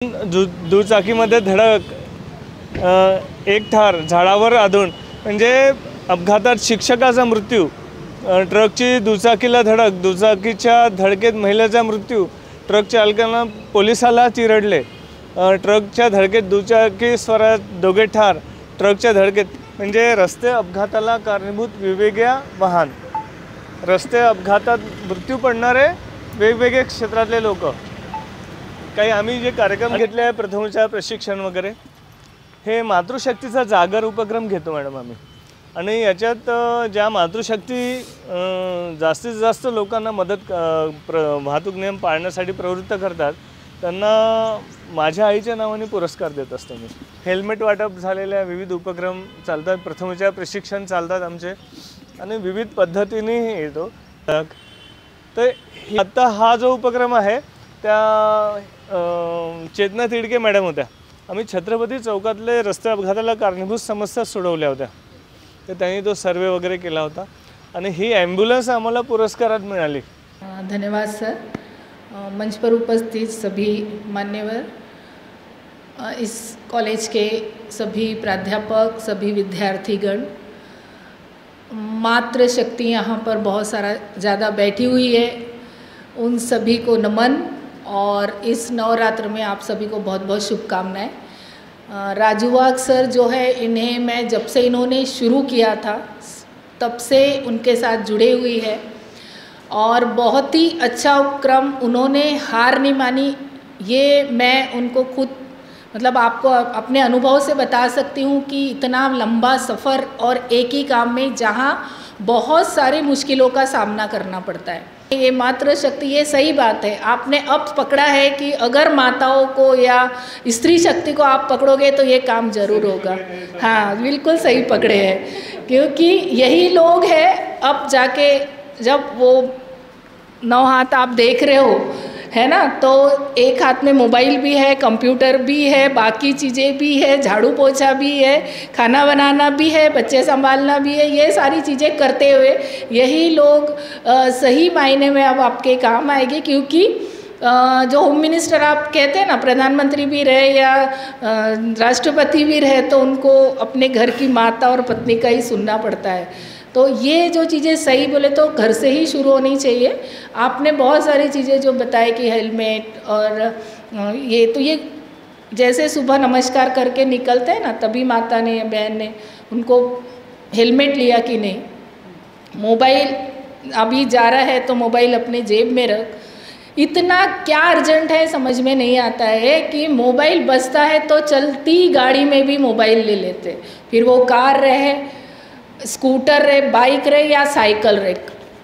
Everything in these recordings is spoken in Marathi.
दुचाकीमध्ये धडक, एक ठार, झाडावर आदळून, म्हणजे अपघातात शिक्षकाचा मृत्यू, ट्रकची दुचाकीला धडक, दुचाकीच्या धडकेत महिलेचा मृत्यू, ट्रक चालकांना पोलिसाला चिरडले, ट्रकच्या धडकेत दुचाकी स्वारात दोघे ठार, ट्रकच्या धडकेत, म्हणजे रस्ते अपघाताला कारणीभूत वेगवेगळ्या वाहन, रस्ते अपघातात मृत्यू पडणारे वेगवेगळे क्षेत्रातले लोक. काही आम्ही जे कार्यक्रम घेतले आहे, प्रथमोपचार प्रशिक्षण वगैरे, हे मातृशक्तीचा जागर उपक्रम घेतो मॅडम आम्ही. आणि याच्यात ज्या मातृशक्ती जास्तीत जास्त लोकांना मदत वाहतूक नियम पाळण्यासाठी प्रवृत्त करतात, त्यांना माझ्या आईच्या नावाने पुरस्कार देत असतो मी. हेल्मेट वाटप झालेल्या विविध उपक्रम चालतात, प्रथमोपचार प्रशिक्षण चालतात आमचे, आणि विविध पद्धतीनेही येतो. तर आता हा जो उपक्रम आहे त्या चेतना तिडके मॅडम होत्या. आम्ही छत्रपती चौकातले रस्ते अपघाताला कारणीभूत समस्या सोडवल्या होत्या, तर त्यांनी तो सर्वे वगैरे केला होता, आणि ही ॲम्ब्युलन्स आम्हाला पुरस्कारात मिळाली. धन्यवाद सर. मंच पर उपस्थित सभी मान्यवर, इस कॉलेज के सभी प्राध्यापक, सभी विद्यार्थीगण, मातृशक्ति यहाँ पर बहुत सारा ज़्यादा बैठी हुई है, उन सभी को नमन. और इस नवरात्र में आप सभी को बहुत बहुत शुभकामनाएं. राजू वाघ सर जो है, इन्हें मैं जब से इन्होंने शुरू किया था तब से उनके साथ जुड़े हुई है, और बहुत ही अच्छा उपक्रम, उन्होंने हार नहीं मानी. ये मैं उनको खुद मतलब आपको अपने अनुभव से बता सकती हूँ कि इतना लंबा सफ़र और एक ही काम में जहाँ बहुत सारी मुश्किलों का सामना करना पड़ता है. ये मातृशक्ति, ये सही बात है, आपने अब पकड़ा है कि अगर माताओं को या स्त्री शक्ति को आप पकड़ोगे तो ये काम जरूर होगा. हाँ, बिल्कुल सही पकड़े हैं, क्योंकि यही लोग हैं अब जाके, जब वो 9 हाथ आप देख रहे हो, है ना, तो एक हाथ में मोबाइल भी है, कंप्यूटर भी है, बाकी चीज़ें भी है, झाड़ू पोछा भी है, खाना बनाना भी है, बच्चे संभालना भी है, ये सारी चीज़ें करते हुए यही लोग सही मायने में अब आपके काम आएंगे. क्योंकि जो होम मिनिस्टर आप कहते हैं ना, प्रधानमंत्री भी रहे या राष्ट्रपति भी रहे, तो उनको अपने घर की माता और पत्नी का ही सुनना पड़ता है. तो ये जो चीज़ें सही बोले तो घर से ही शुरू होनी चाहिए. आपने बहुत सारी चीज़ें जो बताए कि हेलमेट और ये, तो ये जैसे सुबह नमस्कार करके निकलते हैं ना, तभी माता ने या बहन ने उनको हेलमेट लिया कि नहीं, मोबाइल अभी जा रहा है तो मोबाइल अपने जेब में रख. इतना क्या अर्जेंट है समझ में नहीं आता है कि मोबाइल बजता है तो चलती गाड़ी में भी मोबाइल ले लेते, फिर वो कार रहे, स्कूटर रहे, बाइक रहे या साइकिल रहे.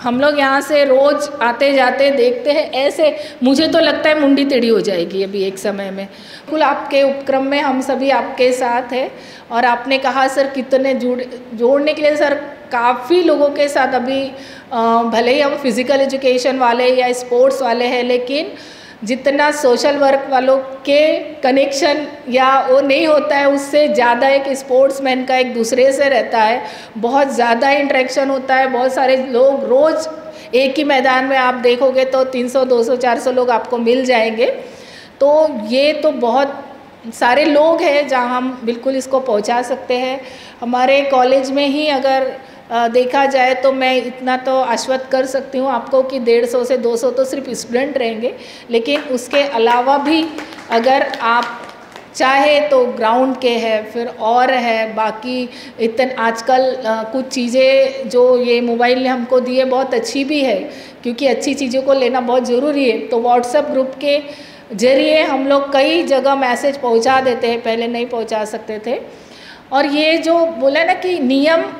हम लोग यहाँ से रोज़ आते जाते देखते हैं, ऐसे मुझे तो लगता है मुंडी टेढ़ी हो जाएगी अभी एक समय में. बिल्कुल आपके उपक्रम में हम सभी आपके साथ हैं. और आपने कहा सर कितने जोड़ने के लिए, सर काफ़ी लोगों के साथ अभी भले ही हम फिज़िकल एजुकेशन वाले या स्पोर्ट्स वाले हैं, लेकिन जितना सोशल वर्क वालों के कनेक्शन या वो नहीं होता है, उससे ज़्यादा एक स्पोर्ट्समैन का एक दूसरे से रहता है, बहुत ज़्यादा इंटरेक्शन होता है. बहुत सारे लोग रोज़ एक ही मैदान में आप देखोगे तो 300, 200, 400 लोग आपको मिल जाएंगे. तो ये तो बहुत सारे लोग हैं जहाँ हम बिल्कुल इसको पहुँचा सकते हैं. हमारे कॉलेज में ही अगर देखा जाए तो मैं इतना तो आश्वस्त कर सकती हूँ आपको कि 150 से 200 तो सिर्फ स्टूडेंट रहेंगे, लेकिन उसके अलावा भी अगर आप चाहे तो ग्राउंड के है, फिर और है बाकी इतने आजकल कुछ चीज़ें जो ये मोबाइल ने हमको दी है बहुत अच्छी भी है, क्योंकि अच्छी चीज़ों को लेना बहुत ज़रूरी है. तो व्हाट्सएप ग्रुप के ज़रिए हम लोग कई जगह मैसेज पहुँचा देते हैं, पहले नहीं पहुँचा सकते थे. और ये जो बोला ना कि नियम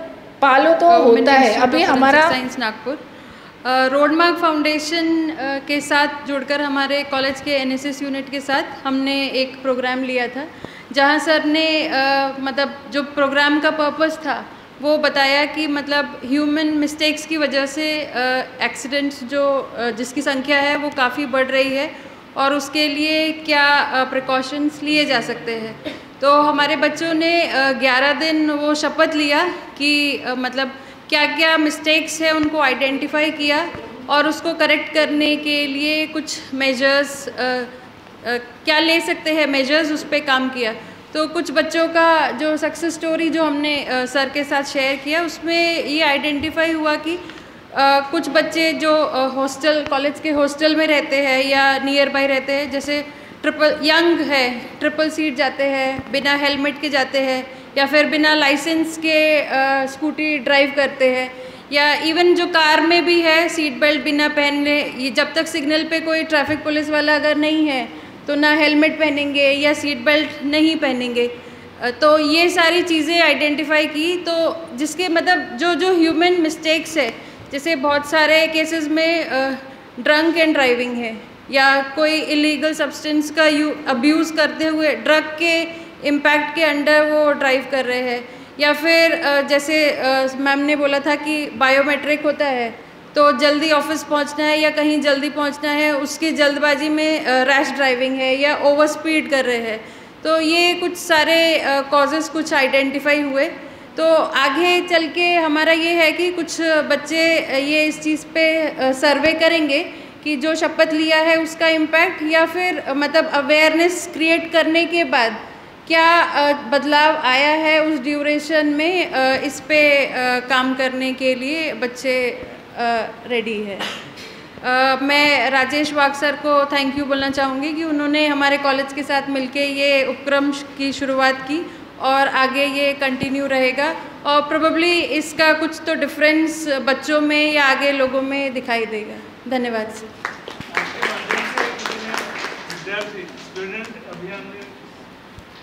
पालो तो होता है. अभी हमारा साइंस नागपुर रोडमार्क फाउंडेशन के साथ जुड़कर हमारे कॉलेज के एनएसएस यूनिट के साथ हमने एक प्रोग्राम लिया था, जहां सर ने मतलब जो प्रोग्राम का पर्पस था वो बताया कि मतलब ह्यूमन मिस्टेक्स की वजह से एक्सीडेंट्स जो जिसकी संख्या है वो काफ़ी बढ़ रही है, और उसके लिए क्या प्रिकॉशंस लिए जा सकते हैं. तो हमारे बच्चों ने 11 दिन वो शपथ लिया कि मतलब क्या क्या मिस्टेक्स है उनको आइडेंटिफाई किया, और उसको करेक्ट करने के लिए कुछ मेजर्स क्या ले सकते हैं मेजर्स, उस पर काम किया। तो कुछ बच्चों का जो सक्सेस स्टोरी जो हमने सर के साथ शेयर किया, उसमें ये आइडेंटिफाई हुआ कि कुछ बच्चे जो हॉस्टल, कॉलेज के हॉस्टल में रहते हैं या नियर बाय रहते हैं, जैसे यंग है, ट्रिपल सीट जाते हैं, बिना हेलमेट के जाते हैं, या फिर बिना लाइसेंस के स्कूटी ड्राइव करते हैं, या इवन जो कार में भी है सीट बेल्ट बिना पहनने, ये जब तक सिग्नल पे कोई ट्रैफिक पुलिस वाला अगर नहीं है तो ना हेलमेट पहनेंगे या सीट बेल्ट नहीं पहनेंगे। तो ये सारी चीज़ें आइडेंटिफाई की, तो जिसके मतलब जो ह्यूमन मिस्टेक्स है, जैसे बहुत सारे केसेस में ड्रंक एंड ड्राइविंग है, या कोई इलीगल सब्सटेंस का अब्यूज़ करते हुए ड्रग के इम्पैक्ट के अंडर वो ड्राइव कर रहे हैं, या फिर जैसे मैम ने बोला था कि बायोमेट्रिक होता है तो जल्दी ऑफिस पहुंचना है या कहीं जल्दी पहुंचना है, उसकी जल्दबाजी में रैश ड्राइविंग है या ओवर स्पीड कर रहे हैं। तो ये कुछ सारे कॉजेज़ कुछ आइडेंटिफाई हुए। तो आगे चल के हमारा ये है कि कुछ बच्चे ये इस चीज़ पे सर्वे करेंगे कि जो शपथ लिया है उसका इम्पैक्ट, या फिर मतलब अवेयरनेस क्रिएट करने के बाद क्या बदलाव आया है उस ड्यूरेशन में, इस पे काम करने के लिए बच्चे रेडी है। मैं राजेश वाघ सर को थैंक यू बोलना चाहूँगी कि उन्होंने हमारे कॉलेज के साथ मिलके ये उपक्रम की शुरुआत की, और आगे ये कंटिन्यू रहेगा, और प्रोबेबली इसका कुछ तो डिफरेंस बच्चों में या आगे लोगों में दिखाई देगा। धन्यवाद सर। विद्यार्थी स्टूडेंट अभियान में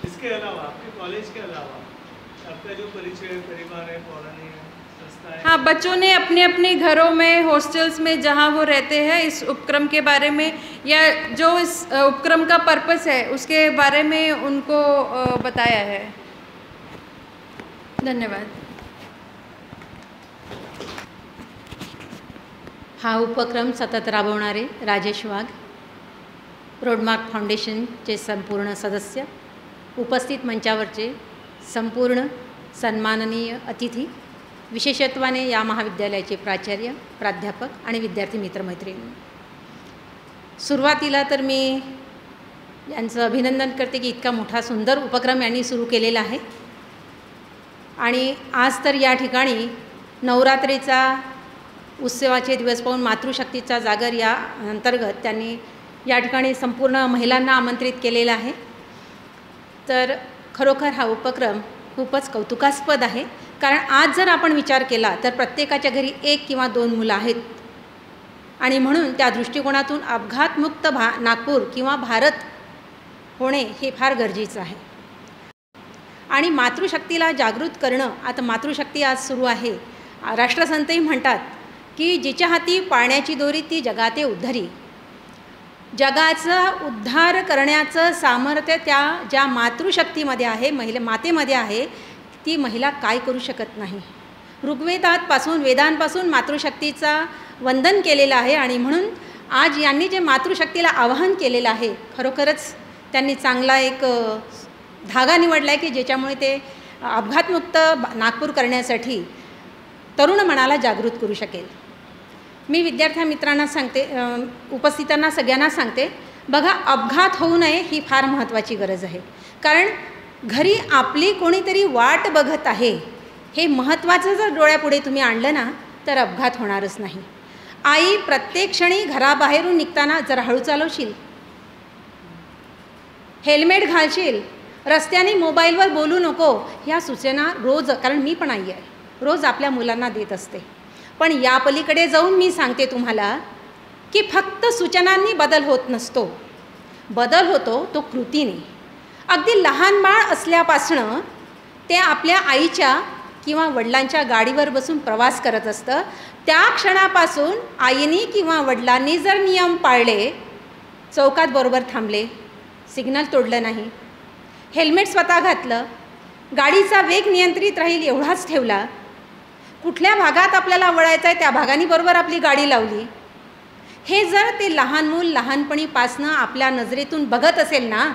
इसके अलावा, आपके कॉलेज के अलावा आपका जो परिचय, परिवार है, पौराणिक संस्था है? हाँ, बच्चों ने अपने अपने घरों में, हॉस्टल्स में जहाँ वो रहते हैं, इस उपक्रम के बारे में या जो इस उपक्रम का पर्पस है उसके बारे में उनको बताया है। धन्यवाद। हा उपक्रम सतत राबवणारे राजेश वाघ, रोडमार्क फाउंडेशनचे संपूर्ण सदस्य, उपस्थित मंचावरचे संपूर्ण सन्माननीय अतिथी, विशेषत्वाने या महाविद्यालयाचे प्राचार्य, प्राध्यापक आणि विद्यार्थी मित्रमैत्रिणी, सुरुवातीला तर मी यांचं अभिनंदन करते की इतका मोठा सुंदर उपक्रम यांनी सुरू केलेला आहे। आणि आज तर या ठिकाणी नवरात्रीचा उत्सवाचे दिवस पाहून मातृशक्तीचा जागर या अंतर्गत त्यांनी या ठिकाणी संपूर्ण महिलांना आमंत्रित केलेला आहे। तर खरोखर हा उपक्रम खूपच कौतुकास्पद आहे, कारण आज जर आपण विचार केला तर प्रत्येकाच्या घरी 1 किंवा 2 मुलं आहेत, आणि म्हणून त्या दृष्टिकोनातून अपघातमुक्त नागपूर किंवा भारत होणे हे फार गरजेचं आहे। आणि मातृशक्तीला जागृत करणं, आता मातृशक्ती आज सुरू आहे। राष्ट्रसंतही म्हणतात की जिच्या हाती पाळण्याची दोरी ती जगाते उद्धारी। जगाचा उद्धार करण्याचं सामर्थ्य त्या ज्या मातृशक्तीमध्ये आहे, मातेमध्ये आहे, ती महिला काय करू शकत नाही। ऋग्वेदापासून, वेदांपासून मातृशक्तीचा वंदन केलेलं आहे, आणि म्हणून आज यांनी जे मातृशक्तीला आवाहन केलेलं आहे, खरोखरच त्यांनी चांगला एक धागा निवडला आहे की ज्याच्यामुळे ते अपघातमुक्त नागपूर करण्यासाठी तरुण मनाला जागृत करू शकेल। मी विद्यार्थी मित्रांना सांगते, उपस्थितांना सगळ्यांना सांगते, बघा, अपघात होऊ नये ही फार महत्त्वाची गरज आहे, कारण घरी आपली कोणीतरी वाट बघत आहे हे महत्त्वाचं जर डोळ्यापुढे तुम्ही आणलं ना तर अपघात होणारच नाही। आई, प्रत्येक क्षणी घराबाहेरून निघताना जरा हळू चालवशील, हेल्मेट घालशील, रस्त्याने मोबाईलवर बोलू नको, ह्या सूचना रोज, कारण मी पण आई आहे, रोज आपल्या मुलांना देत असते। पण या पलीकडे जाऊन मी सांगते तुम्हाला की फक्त सूचनांनी बदल होत नसतो, बदल होतो तो कृतीने। अगदी लहान बाळ असल्यापासून ते आपल्या आईच्या किंवा वडिलांच्या गाडीवर बसून प्रवास करत असतं, त्या क्षणापासून आईनी किंवा वडिलांनी जर नियम पाळले, चौकात बरोबर थांबले, सिग्नल तोडलं नाही, हेल्मेट स्वतः घातलं, गाडीचा वेग नियंत्रित राहील एवढाच ठेवला, कुठल्या भागात आपल्याला वळायचं आहे त्या भागाने बरोबर आपली गाडी लावली, हे जर ते लहान मूल लहानपणीपासनं आपल्या नजरेतून बघत असेल ना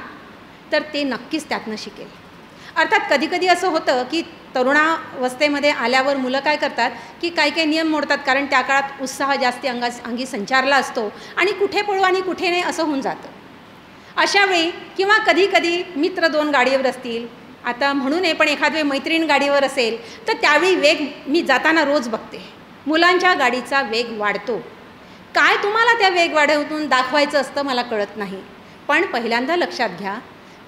तर ते नक्कीच त्यातनं शिकेल। अर्थात कधीकधी असं होतं की तरुणावस्थेमध्ये आल्यावर मुलं काय करतात की काही नियम मोडतात, कारण त्या काळात उत्साह जास्ती अंगी संचारला असतो आणि कुठे पळू आणि कुठे नाही असं होऊन जातं। अशा वेळी किंवा कधी मित्र 2 गाडीवर असतील, आता म्हणू नये पण एखाद वेळी मैत्रीण गाडीवर असेल, तर त्यावेळी वेग मी जाताना रोज बघते, मुलांच्या गाडीचा वेग वाढतो. काय तुम्हाला त्या वेग वाढवून दाखवायचं असतं मला कळत नाही. पण पहिल्यांदा लक्षात घ्या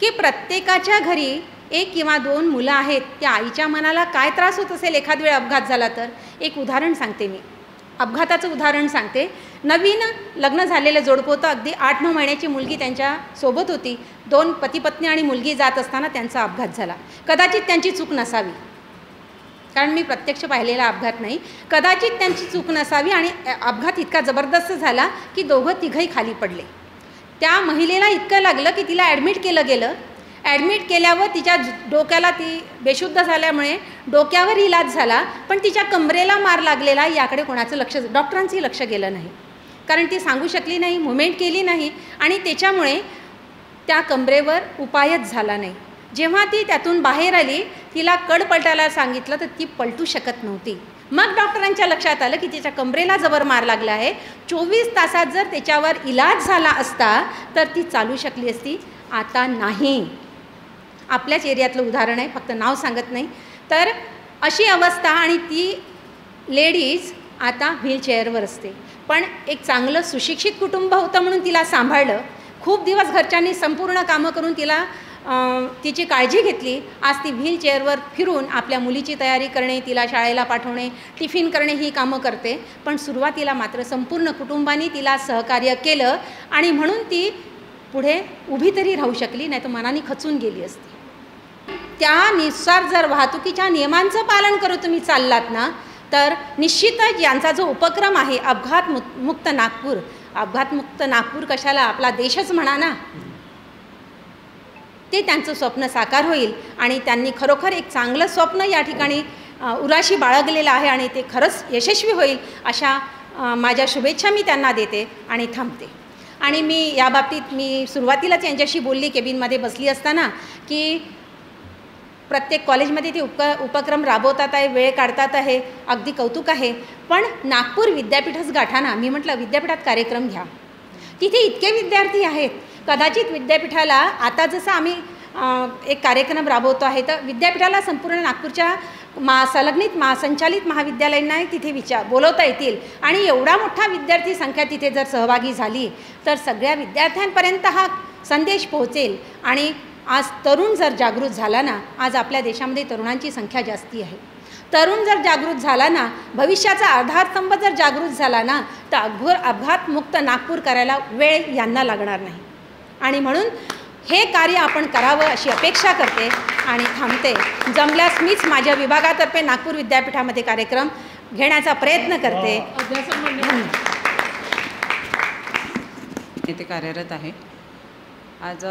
की प्रत्येकाच्या घरी 1 किंवा 2 मुलं आहेत. त्या आईच्या मनाला काय त्रास होत असेल एखाद वेळ अपघात झाला तर. एक उदाहरण सांगते मी, अपघाताचं उदाहरण सांगते. नवीन लग्न झालेलं जोडपं होतं, अगदी 8-9 महिन्याची मुलगी त्यांच्या सोबत होती. 2 पती पत्नी आणि मुलगी जात असताना त्यांचा अपघात झाला. कदाचित त्यांची चूक नसावी, कारण मी प्रत्यक्ष पाहिलेला अपघात नाही. कदाचित त्यांची चूक नसावी आणि अपघात इतका जबरदस्त झाला की दोघं तिघंही खाली पडले. त्या महिलेला इतकं लागलं की तिला ॲडमिट केलं गेलं. ॲडमिट केल्यावर तिच्या डोक्याला, ती बेशुद्ध झाल्यामुळे डोक्यावर इलाज झाला, पण तिच्या कमरेला मार लागलेला याकडे कोणाचं लक्ष, डॉक्टरांचंही लक्ष गेलं नाही. कारण ती सांगू शकली नाही, मुवमेंट केली नाही आणि त्याच्यामुळे त्या कमरेवर उपायच झाला नाही. जेव्हा ती त्यातून बाहेर आली, तिला कड पलटायला सांगितलं तर ती पलटू शकत नव्हती. मग डॉक्टरांच्या लक्षात आलं की तिच्या कमरेला जबर मार लागला आहे. 24 तासात जर त्याच्यावर इलाज झाला असता तर ती चालू शकली असती. आता नाही. आपल्याच एरियातलं उदाहरण आहे, फक्त नाव सांगत नाही. तर अशी अवस्था आणि ती लेडीज आता व्हीलचेअरवर असते. पण एक चांगलं सुशिक्षित कुटुंब होतं म्हणून तिला सांभाळलं. खूप दिवस घरच्यांनी संपूर्ण कामं करून तिला तिची काळजी घेतली. आज ती व्हीलचेअरवर फिरून आपल्या मुलीची तयारी करणे, तिला शाळेला पाठवणे, टिफिन करणे ही कामं करते. पण सुरुवातीला मात्र संपूर्ण कुटुंबाने तिला सहकार्य केलं आणि म्हणून ती पुढे उभी तरी राहू शकली, नाही तर मनाने खचून गेली असती. त्यानुसार जर वाहतुकीच्या नियमांचं पालन करू तुम्ही चाललात ना, तर निश्चितच यांचा जो उपक्रम आहे अपघातमुक्त नागपूर, अपघातमुक्त नागपूर कशाला, आपला देशच म्हणा ना, ते त्यांचं स्वप्न साकार होईल. आणि त्यांनी खरोखर एक चांगलं स्वप्न या ठिकाणी उराशी बाळगलेलं आहे आणि ते खरंच यशस्वी होईल अशा माझ्या शुभेच्छा मी त्यांना देते आणि थांबते. आणि मी याबाबतीत मी सुरुवातीलाच यांच्याशी बोलली केबिनमध्ये बसली असताना की प्रत्येक कॉलेजमध्ये ते उपक्रम राबवतात आहे, वेळ काढतात आहे, अगदी कौतुक आहे. पण नागपूर विद्यापीठच गाठाना, मी म्हटलं विद्यापीठात कार्यक्रम घ्या. तिथे इतके विद्यार्थी आहेत. कदाचित विद्यापीठाला आता जसं आम्ही एक कार्यक्रम राबवतो आहे, तर विद्यापीठाला संपूर्ण नागपूरच्या संलग्नित संचालित महाविद्यालयांना तिथे बोलवता येतील. आणि एवढा मोठा विद्यार्थी संख्या तिथे जर सहभागी झाली तर सगळ्या विद्यार्थ्यांपर्यंत हा संदेश पोहोचेल. आणि आज तरुण जर जागृत झाला ना, आज आपल्या देशामध्ये तरुणांची संख्या जास्ती आहे. तरुण जर जागृत झाला ना, भविष्याचा आधारस्तंभ जर जागृत झाला ना, तर अपघातमुक्त नागपूर करायला वेळ यांना लागणार नाही. आणि म्हणून हे कार्य आपण करावं अशी अपेक्षा करते आणि थांबते. जमल्यास मीच माझ्या विभागातर्फे नागपूर विद्यापीठामध्ये कार्यक्रम घेण्याचा प्रयत्न करते. येथे कार्यरत आहे. आज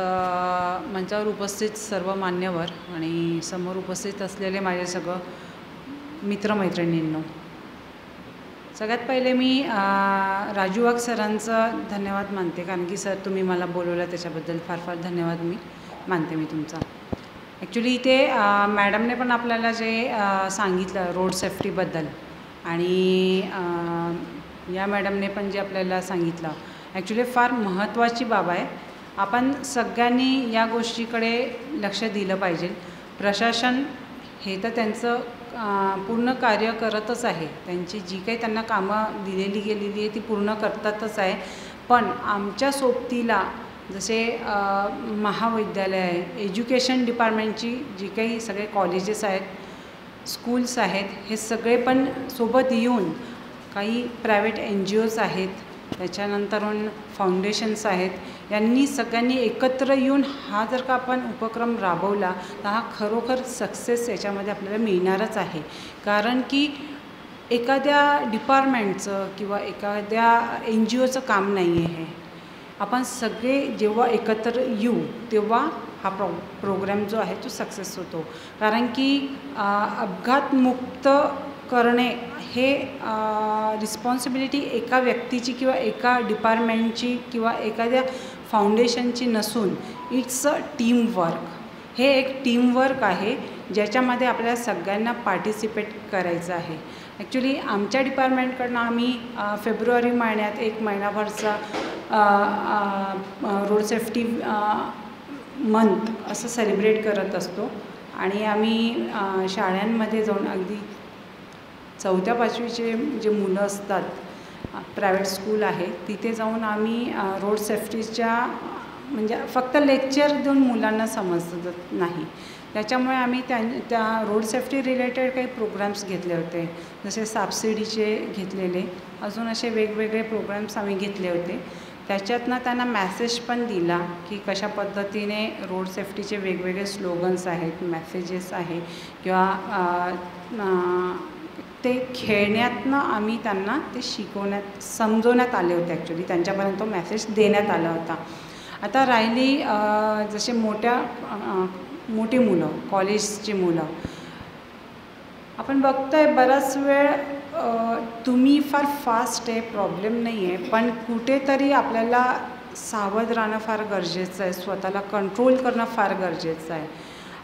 मंचावर उपस्थित सर्व मान्यवर आणि समोर उपस्थित असलेले माझे सगळं मित्रमैत्रिणींनो, सगळ्यात पहिले मी राजू वाघ सरांचं धन्यवाद मानते, कारण की सर तुम्ही मला बोलवलं त्याच्याबद्दल फार फार धन्यवाद मानते मी तुमचा. ॲक्च्युली इथे मॅडमने पण आपल्याला जे सांगितलं रोड सेफ्टीबद्दल आणि या मॅडमने पण जे आपल्याला सांगितलं, ॲक्च्युली फार महत्त्वाची बाब आहे. आपण सगळ्यांनी या गोष्टीकडे लक्ष दिलं पाहिजे. प्रशासन हे तर त्यांचं पूर्ण कार्य करतच आहे, त्यांची जी काही त्यांना कामं दिलेली गेलेली आहे ती पूर्ण करतातच आहे. पण आमच्या सोबतीला जसे महाविद्यालय आहे, एज्युकेशन डिपार्टमेंटची जी काही सगळे कॉलेजेस आहेत, स्कूल्स आहेत, हे सगळे पण सोबत येऊन, काही प्रायव्हेट NGOs आहेत, त्याच्यानंतरून फाउंडेशन्स आहेत, यांनी सगळ्यांनी एकत्र येऊन हा जर का आपण उपक्रम राबवला तर हा खरोखर सक्सेस याच्यामध्ये आपल्याला मिळणारच आहे. कारण की एखाद्या डिपार्टमेंटचं किंवा एखाद्या NGOचं काम नाही आहे. आपण सगळे जेव्हा एकत्र येऊ तेव्हा हा प्रोग्राम जो आहे तो सक्सेस होतो. कारण की अपघातमुक्त करणे हे रिस्पॉन्सिबिलिटी एका व्यक्तीची किंवा एका डिपार्टमेंटची किंवा एखाद्या फाउंडेशनची नसून इट्स अ टीमवर्क. हे एक टीमवर्क आहे ज्याच्यामध्ये आपल्याला सगळ्यांना पार्टिसिपेट करायचं आहे. ॲक्च्युली आमच्या डिपार्टमेंटकडनं आम्ही फेब्रुवारी महिन्यात 1 महिनाभरचा रोड सेफ्टी मंथ असं सेलिब्रेट करत असतो आणि आम्ही शाळांमध्ये जाऊन अगदी 4वी-5वीचे जे मुलं असतात, प्रायव्हेट स्कूल आहे, तिथे जाऊन आम्ही रोड सेफ्टीच्या म्हणजे फक्त लेक्चर देऊन मुलांना समजत नाही. त्याच्यामुळे आम्ही त्या रोड सेफ्टी रिलेटेड काही प्रोग्राम्स घेतले होते, जसे साबसिडीचे घेतलेले, अजून असे वेगवेगळे प्रोग्राम्स आम्ही घेतले होते. त्याच्यातनं त्यांना मॅसेज पण दिला की कशा पद्धतीने रोड सेफ्टीचे वेगवेगळे स्लोगन्स आहेत, मेसेजेस आहे किंवा ते खेळण्यातनं आम्ही त्यांना ते समजवण्यात आले होते. ॲक्च्युली त्यांच्यापर्यंत तो मेसेज देण्यात आला होता. आता राहिली जसे मोठी मुलं, कॉलेजची मुलं, आपण बघतोय बराच वेळ तुम्ही फार फास्ट आहे, प्रॉब्लेम नाही आहे, पण कुठेतरी आपल्याला सावध राहणं फार गरजेचं आहे, स्वतःला कंट्रोल करणं फार गरजेचं आहे.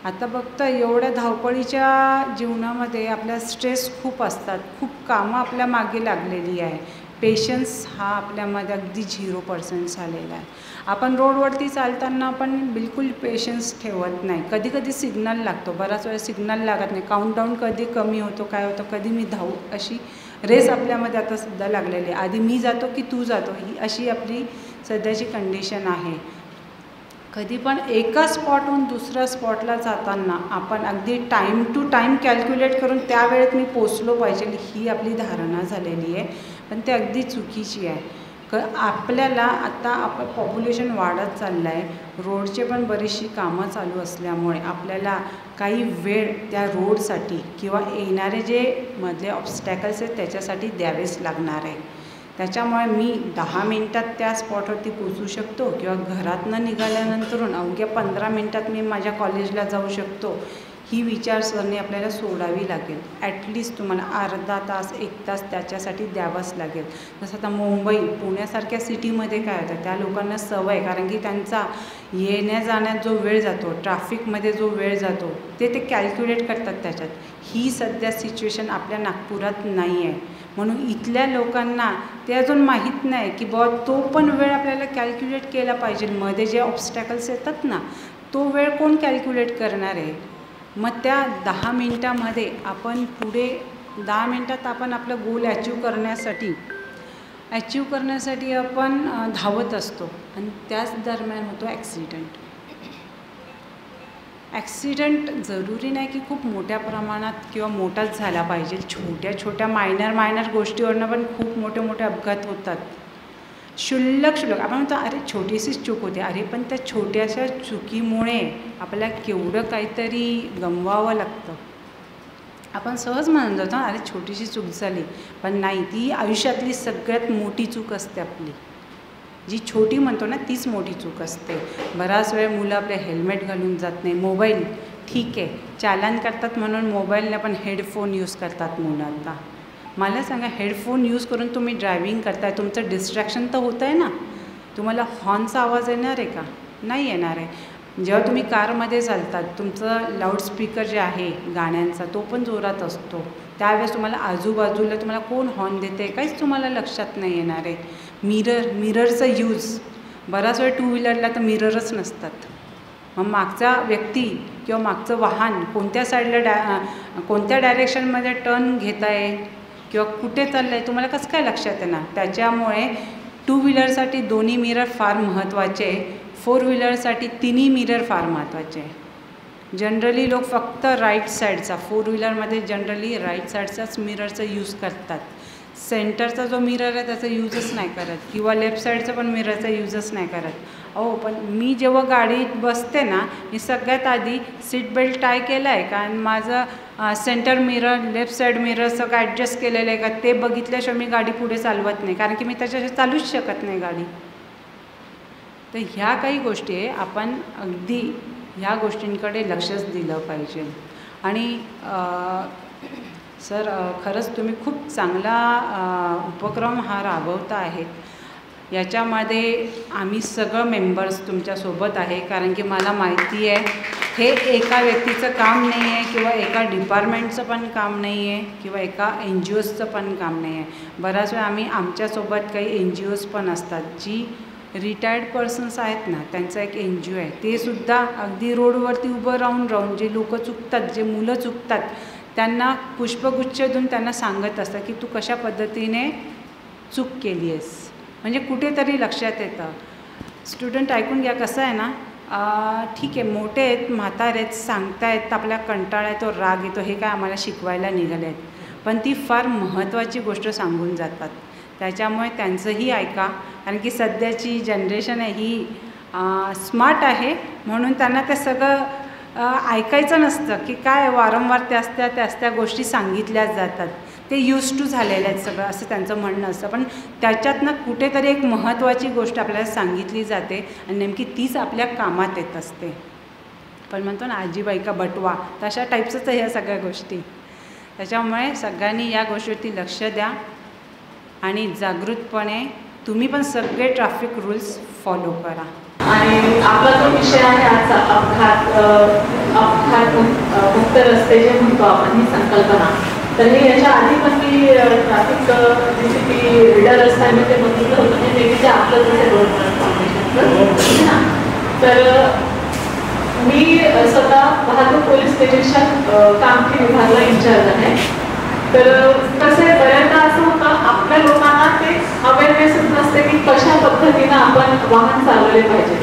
आता बघता एवढ्या धावपळीच्या जीवनामध्ये आपल्या स्ट्रेस खूप असतात, खूप कामं आपल्या मागे लागलेली आहे. पेशन्स हा आपल्यामध्ये अगदी 0% झालेला आहे. आपण रोडवरती चालताना पण बिलकुल पेशन्स ठेवत नाही. कधी कधी सिग्नल लागतो, बराच वेळा सिग्नल लागत नाही. काउंटडाऊन कधी कमी होतो, काय होतं, कधी मी धावू, अशी रेस आपल्यामध्ये आता सुद्धा लागलेली आहे. आधी मी जातो की तू जातो, ही अशी आपली सध्याची कंडिशन आहे. कधी पण एका स्पॉटहून दुसऱ्या स्पॉटला जाताना आपण अगदी टाईम टू टाईम कॅल्क्युलेट करून त्या वेळेत मी पोचलो पाहिजे, ही आपली धारणा झालेली आहे. पण ते अगदी चुकीची आहे. आपल्याला आता पॉप्युलेशन वाढत चाललं आहे, रोडचे पण बरीचशी कामं चालू असल्यामुळे आपल्याला काही वेळ त्या रोडसाठी किंवा येणारे जे मधले ऑब्स्टॅकल्स आहेत त्याच्यासाठी द्यावेच लागणार आहे. त्याच्यामुळे मी 10 मिनटात त्या स्पॉटवरती पोचू शकतो किंवा घरातनं निघाल्यानंतरून अवघ्या 15 मिनटात मी माझ्या कॉलेजला जाऊ शकतो, ही विचारसरणी आपल्याला सोडावी लागेल. ॲटलिस्ट तुम्हाला अर्धा तास 1 तास त्याच्यासाठी द्यावाच लागेल. जसं आता मुंबई, पुण्यासारख्या सिटीमध्ये काय होतं, त्या लोकांना सवय, कारण की त्यांचा येण्या जाण्यात जो वेळ जातो, ट्रॅफिकमध्ये जो वेळ जातो, ते कॅल्क्युलेट करतात त्याच्यात. ही सध्या सिच्युएशन आपल्या नागपुरात नाही आहे. म्हणून इथल्या लोकांना ते अजून माहीत नाही की बुवा तो पण वेळ आपल्याला कॅल्क्युलेट केला पाहिजे. मध्ये जे ऑब्स्टॅकल्स येतात ना, तो वेळ कोण कॅल्क्युलेट करणार आहे? मग त्या 10 मिनटामध्ये आपण पुढे 10 मिनटात आपण आपलं गोल अचीव करण्यासाठी आपण धावत असतो आणि त्याच दरम्यान होतो ॲक्सिडेंट. ॲक्सिडेंट जरुरी नाही की खूप मोठ्या प्रमाणात किंवा मोठाच झाला पाहिजे. छोट्या छोट्या मायनर गोष्टीवरनं पण खूप मोठे अपघात होतात. क्षुल्लक आपण म्हणतो अरे छोटीशीच चूक होते, अरे पण त्या छोट्याशा चुकीमुळे आपल्याला केवढं काहीतरी गमवावं लागतं. आपण सहज म्हणून जातो अरे छोटीशी चूक झाली, पण नाही, ती आयुष्यातली सगळ्यात मोठी चूक असते आपली. जी छोटी म्हणतो ना तीच मोठी चूक असते. बराच वेळ मुलं आपले हेल्मेट घालून जात नाही. मोबाईल ठीक आहे, चालन करतात म्हणून मोबाईलने पण हेडफोन यूज करतात मुलं. आता मला सांगा, हेडफोन यूज करून तुम्ही ड्रायव्हिंग करताय, तुमचं डिस्ट्रॅक्शन तर होतं आहे ना. तुम्हाला हॉर्नचा आवाज येणार आहे का? नाही येणार आहे. जेव्हा तुम्ही कारमध्ये चालतात, तुमचं लाऊडस्पीकर जे आहे गाण्यांचा तो पण जोरात असतो. त्यावेळेस तुम्हाला आजूबाजूला तुम्हाला कोण हॉर्न देते आहे काहीच तुम्हाला लक्षात नाही येणार आहे. मिररचा यूज, बराच वेळ 2 व्हीलरला तर मिररच नसतात. मग मागचा व्यक्ती किंवा मागचं वाहन कोणत्या साईडला कोणत्या डायरेक्शनमध्ये टर्न घेत आहे किंवा कुठे चाललं आहे तुम्हाला कसं काय लक्षात येणार? त्याच्यामुळे 2 व्हीलरसाठी 2 मिरर फार महत्त्वाचे आहे. 4 व्हीलरसाठी 3 मिरर फार महत्त्वाचे आहे. जनरली लोक फक्त राईट साईडचा, 4 व्हीलरमध्ये जनरली राईट साईडचाच मिररचा यूज करतात. सेंटरचा जो मिरर आहे त्याचा यूजच नाही करत किंवा लेफ्ट साईडचा पण मिररचा यूजच नाही करत. पण मी जेव्हा गाडीत बसते ना, मी सगळ्यात आधी सीट बेल्ट टाय केला आहे का आणि माझं centre mirror, left side mirror सगळं ॲडजस्ट केलेलं आहे का ते बघितल्याशिवाय मी गाडी पुढे चालवत नाही, कारण की मी त्याच्याशिवाय चालूच शकत नाही गाडी. तर ह्या काही गोष्टी आहे, आपण अगदी ह्या गोष्टींकडे लक्षच दिलं पाहिजे. आणि सर खरंच तुम्ही खूप चांगला उपक्रम हा राबवता आहेत. याच्यामध्ये आम्ही सगळं मेंबर्स तुमच्यासोबत आहे, कारण की मला माहिती आहे हे एका व्यक्तीचं काम नाही आहे किंवा एका डिपार्टमेंटचं पण काम नाही आहे किंवा एका NGOजचं पण काम नाही आहे. बराच वेळा आमच्यासोबत काही NGOज पण असतात जी रिटायर्ड पर्सन्स आहेत ना, त्यांचा एक NGO आहे, ते सुद्धा अगदी रोडवरती उभं राहून जे लोक चुकतात, जे मुलं चुकतात, त्यांना पुष्पगुच्छ देऊन त्यांना सांगत असतात की तू कशा पद्धतीने चूक केली आहेस. म्हणजे कुठेतरी लक्षात येतं. स्टुडंट ऐकून घ्या, कसं आहे ना, ठीक आहे, मोठे आहेत, म्हातारे आहेत, सांगतायत, आपल्या कंटाळा येतो, राग येतो, हे काय आम्हाला शिकवायला निघाले आहेत, पण ती फार महत्त्वाची गोष्ट सांगून जातात. त्याच्यामुळे त्यांचंही ऐका, कारण की सध्याची जनरेशन आहे ही स्मार्ट आहे, म्हणून त्यांना ते सगळं ऐकायचं नसतं की काय वारंवार त्या गोष्टी सांगितल्याच जातात. ते यूज टू झालेले आहेत सगळं, असं त्यांचं म्हणणं असतं. पण त्याच्यातनं कुठेतरी एक महत्त्वाची गोष्ट आपल्याला सांगितली जाते आणि नेमकी तीच आपल्या कामात येत असते. पण म्हणतो ना आजीबाई का बटवा, तशा टाईपचंच आहे ह्या सगळ्या गोष्टी. त्याच्यामुळे सगळ्यांनी या गोष्टीवरती लक्ष द्या आणि जागृतपणे तुम्ही पण सगळे ट्रॅफिक रूल्स फॉलो करा. आणि आपला जो विषय आहे आजचा अपघात मुक्त रस्ते जे म्हणतो आपण, ही संकल्पना, तर हे याच्या आधी पण मी ट्रॅफिक DCP रीडर असताना ते बघितलं होतं. म्हणजे जे आपलं जसं रोड फाउंडेशन ना, तर मी स्वतः वाहतूक पोलीस स्टेशन कामठी विभागाला इंचार्ज आहे. तर कसं आहे, बऱ्याचदा असं होतं आपल्या लोकांना ते अवेअरनेसच नसते की कशा पद्धतीनं आपण वाहन चालवले पाहिजे.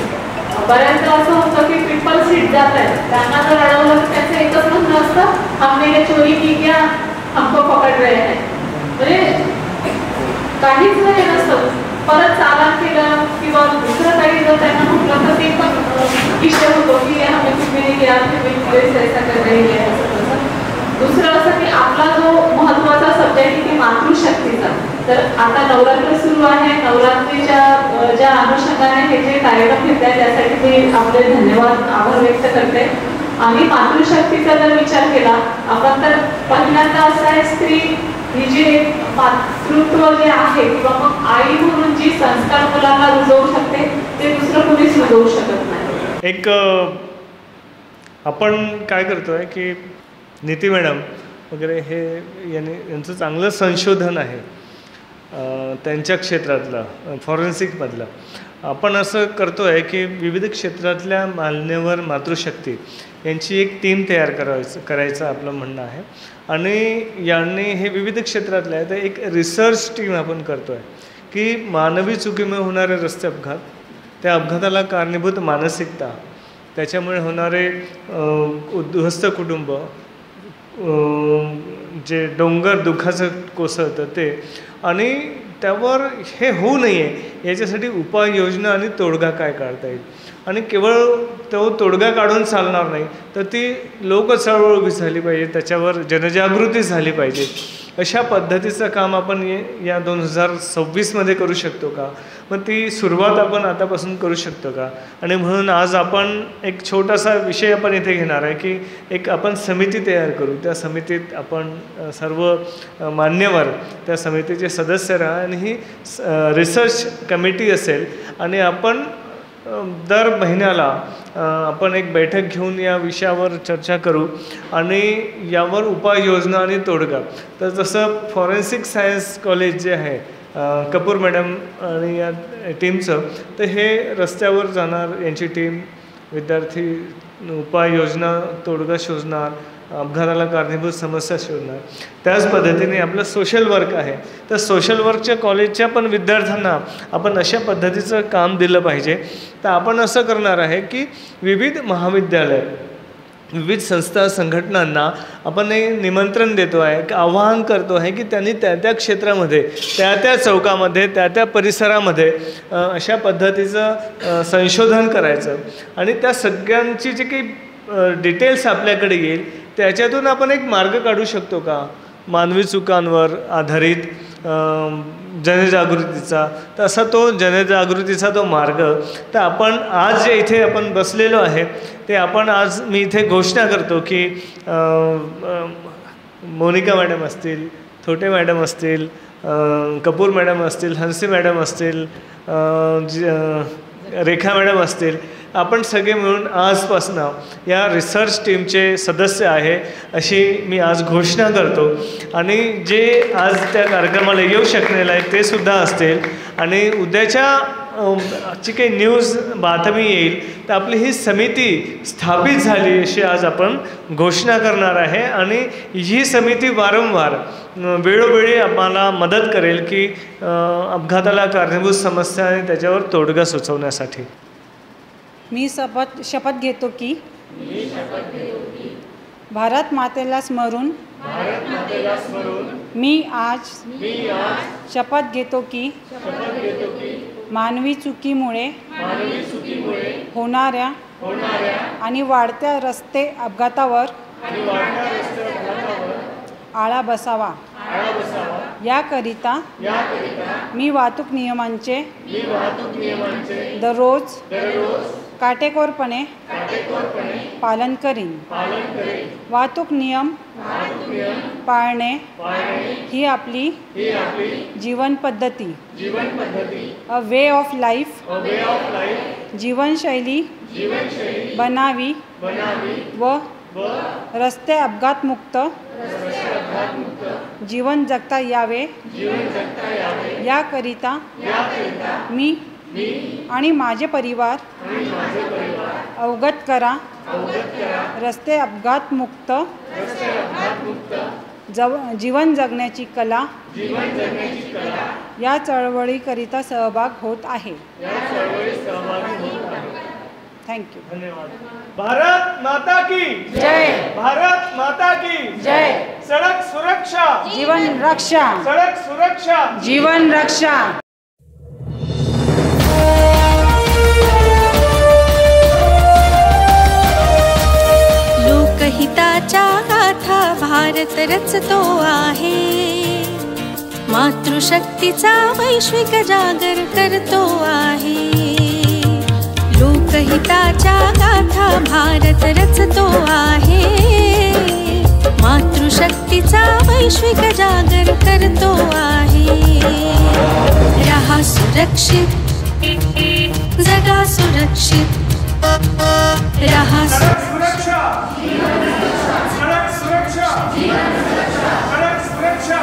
बऱ्याचदा असं होतं की ट्रिपल सीट जात आहेत, त्यांना जर अडवलं तर त्यांचं एकच म्हणणं असतं, हमने ये चोरी की क्या, हमको पकड रहे हैं. म्हणजे काहीच नाही नसतं. परत चालान केलं किंवा दुसरं काही जर त्यांना म्हटलं तर ते पण विषय होतो की हमें कुछ भी नहीं किया, पुलिस ऐसा कर रही है, असं तसं. दुसरं असं की आपला जो महत्त्वाचा सब्जेक्ट की मातृशक्तीचा, तर आता नवरात्र सुरू आहे, नवरात्रीच्या ज्या अनुषंगाने हे जे कार्यक्रम घेत आहे त्यासाठी मी आपले धन्यवाद, आभार व्यक्त करते. आणि मातृशक्तीचा जर विचार केला आपण तर पहिल्यांदा असं आहे, स्त्री ही जी मातृत्व जे आहे किंवा मग आई म्हणून जी संस्कार मुलांना रुजवू शकते ते दुसरं कुणीच रुजवू शकत नाही. एक आपण काय करतोय की नीती मॅडम वगैरे हे यांचं चांगलं संशोधन आहे त्यांच्या क्षेत्रातलं, फॉरेन्सिकमधलं. आपण असं करतो आहे की विविध क्षेत्रातल्या मान्यवर मातृशक्ती यांची एक टीम तयार करायचं आपलं म्हणणं आहे. आणि यांनी हे विविध क्षेत्रातले आहे तर एक रिसर्च टीम आपण करतो आहे की मानवी चुकीमुळे होणारे रस्ते अपघात, त्या अपघाताला कारणीभूत मानसिकता, त्याच्यामुळे होणारे उद्ध्वस्त कुटुंब, जे डोंगर दुःखाचं कोसळतं ते, आणि त्यावर हे होऊ नये याच्यासाठी उपाययोजना आणि तोडगा काय काढता येईल. आणि केवळ तो तोडगा काढून चालणार नाही तर ती लोकचळवळ उभी झाली पाहिजे, त्याच्यावर जनजागृती झाली पाहिजे. अशा पद्धतीचं काम आपण या 2026मध्ये करू शकतो का, मग ती सुरुवात आपण आतापासून करू शकतो का. आणि म्हणून आज आपण एक छोटासा विषय आपण इथे घेणार आहे की एक आपण समिती तयार करू. त्या समितीत आपण सर्व मान्यवर त्या समितीचे सदस्य राहा आणि ही रिसर्च कमिटी असेल आणि आपण दर महिन्याला आपण एक बैठक घेऊन या विषयावर चर्चा करू आणि यावर उपाययोजना आणि तोडगा. तर जसं फॉरेन्सिक सायन्स कॉलेज जे आहे कपूर मॅडम आणि या टीमचं, तर हे रस्त्यावर जाणार यांची टीम, विद्यार्थी उपाययोजना तोडगा शोधणार, अपघाताला कारणीभूत समस्या शोधणार. त्याच पद्धतीने आपलं सोशल वर्क आहे, तर सोशल वर्कच्या कॉलेजच्या पण विद्यार्थ्यांना आपण अशा पद्धतीचं काम दिलं पाहिजे. तर आपण असं करणार आहे की विविध महाविद्यालय, विविध संस्था संघटनांना आपण हे निमंत्रण देतो आहे, आवाहन करतो आहे की त्यांनी त्या त्या क्षेत्रामध्ये, त्या त्या चौकामध्ये, त्या त्या परिसरामध्ये अशा पद्धतीचं संशोधन करायचं. आणि त्या सगळ्यांची जी काही डिटेल्स आपल्याकडे येईल त्याच्यातून आपण एक मार्ग काढू शकतो का मानवी चुकांवर आधारित जनजागृतीचा. तर असा तो जनजागृतीचा तो मार्ग तर आपण आज जे इथे आपण बसलेलो आहे ते आपण आज मी इथे घोषणा करतो की मोनिका मॅडम असतील, थोटे मॅडम असतील, कपूर मॅडम असतील, हंसी मॅडम असतील, रेखा मॅडम असतील, आपण सगळे मिळून आजपासनं या रिसर्च टीमचे सदस्य आहे अशी मी आज घोषणा करतो. आणि जे आज त्या कार्यक्रमाला येऊ शकलेले आहेत ते सुद्धा असतील. आणि उद्याच्या जी काही न्यूज बातमी येईल तर आपली ही समिती स्थापित झाली अशी आज आपण घोषणा करणार आहे आणि ही समिती वारंवार वेळोवेळी आम्हाला मदत करेल की अपघाताला कारणीभूत समस्या आणि त्याच्यावर तोडगा सुचवण्यासाठी. मी शपथ घेतो की भारत मातेला स्मरून मी आज शपथ घेतो की मानवी चुकीमुळे होणाऱ्या आणि वाढत्या रस्ते अपघातावर आळा बसावा. याकरिता मी वाहतूक नियमांचे दररोज काटेकोरपणे पालन करीन. वाहतूक नियम पाळणे ही आपली जीवन पद्धती अ वे ऑफ लाईफ जीवनशैली बनावी व रस्ते अपघातमुक्त जीवन जगता यावे याकरिता मी आणि माझे परिवार अवगत करा. रस्ते अपघातमुक्त जीवन जगण्याची कला या चळवळीकरिता सहभाग होत आहे. थँक्यू. धन्यवाद. भारत माता की जय. भारत माता की जय. सड़क सुरक्षा जीवन रक्षा. सड़क सुरक्षा जीवन रक्षा. लोकहिताच्या गाथा भारत रचतो आहे. मातृशक्तीचा वैश्विक जागर करतो आहे. लोकहिताच्या गाथा भारत रचतो आहे. मातृशक्तीचा वैश्विक जागर करतो आहे. रहा सुरक्षित जगा सुरक्षित रहा सुरक्षा सड़क सुरक्षा सड़क सुरक्षा